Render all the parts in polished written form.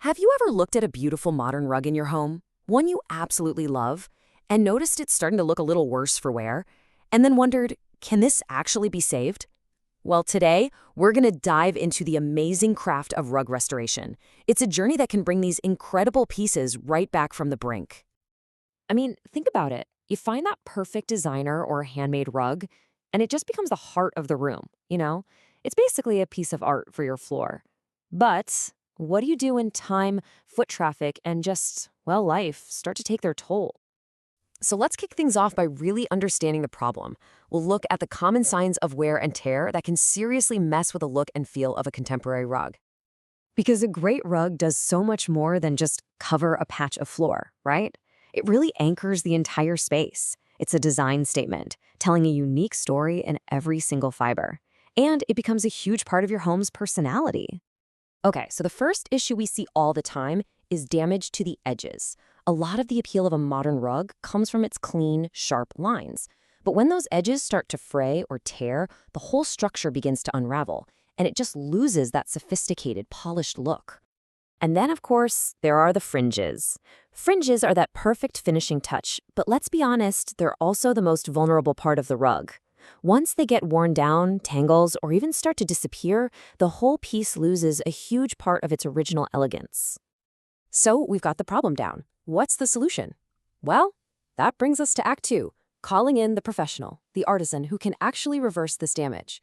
Have you ever looked at a beautiful modern rug in your home, one you absolutely love, and noticed it's starting to look a little worse for wear, and then wondered, can this actually be saved? Well, today, we're going to dive into the amazing craft of rug restoration. It's a journey that can bring these incredible pieces right back from the brink. I mean, think about it. You find that perfect designer or handmade rug, and it just becomes the heart of the room. It's basically a piece of art for your floor. But what do you do when time, foot traffic, and life start to take their toll? So let's kick things off by really understanding the problem. We'll look at the common signs of wear and tear that can seriously mess with the look and feel of a contemporary rug. Because a great rug does so much more than just cover a patch of floor, right? It really anchors the entire space. It's a design statement, telling a unique story in every single fiber. And it becomes a huge part of your home's personality. Okay, so the first issue we see all the time is damage to the edges. A lot of the appeal of a modern rug comes from its clean, sharp lines. But when those edges start to fray or tear, the whole structure begins to unravel, and it just loses that sophisticated, polished look. And then, of course, there are the fringes. Fringes are that perfect finishing touch, but let's be honest, they're also the most vulnerable part of the rug. Once they get worn down, tangles, or even start to disappear, the whole piece loses a huge part of its original elegance. So we've got the problem down. What's the solution? Well, that brings us to Act 2, calling in the professional, the artisan who can actually reverse this damage.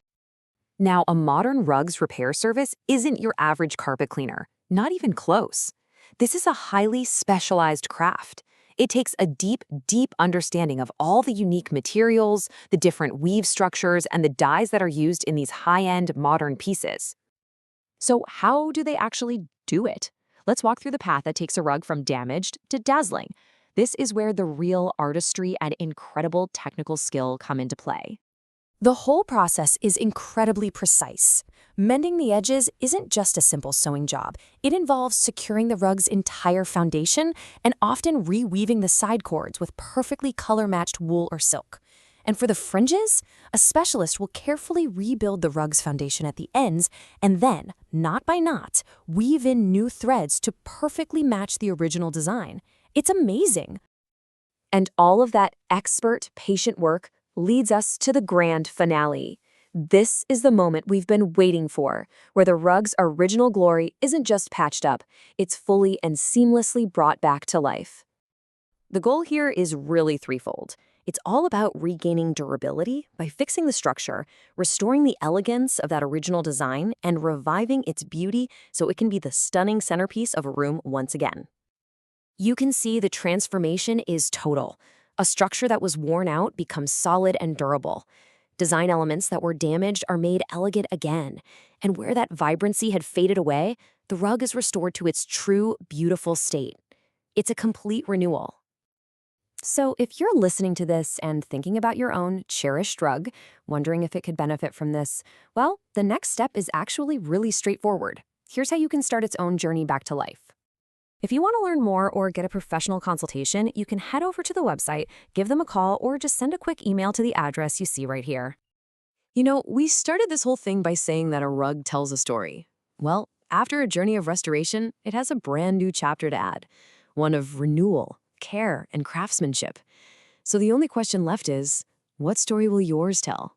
Now, a modern rugs repair service isn't your average carpet cleaner, not even close. This is a highly specialized craft. It takes a deep, deep understanding of all the unique materials, the different weave structures, and the dyes that are used in these high-end modern pieces. So how do they actually do it? Let's walk through the path that takes a rug from damaged to dazzling. This is where the real artistry and incredible technical skill come into play. The whole process is incredibly precise. Mending the edges isn't just a simple sewing job. It involves securing the rug's entire foundation and often reweaving the side cords with perfectly color-matched wool or silk. And for the fringes, a specialist will carefully rebuild the rug's foundation at the ends and then, knot by knot, weave in new threads to perfectly match the original design. It's amazing. And all of that expert, patient work leads us to the grand finale. This is the moment we've been waiting for, where the rug's original glory isn't just patched up, it's fully and seamlessly brought back to life. The goal here is really threefold. It's all about regaining durability by fixing the structure, restoring the elegance of that original design, and reviving its beauty so it can be the stunning centerpiece of a room once again. You can see the transformation is total. A structure that was worn out becomes solid and durable. Design elements that were damaged are made elegant again. And where that vibrancy had faded away, the rug is restored to its true, beautiful state. It's a complete renewal. So if you're listening to this and thinking about your own cherished rug, wondering if it could benefit from this, well, the next step is actually really straightforward. Here's how you can start its own journey back to life. If you want to learn more or get a professional consultation, you can head over to the website, give them a call, or just send a quick email to the address you see right here. We started this whole thing by saying that a rug tells a story. Well, after a journey of restoration, it has a brand new chapter to add, one of renewal, care, and craftsmanship. So the only question left is, what story will yours tell?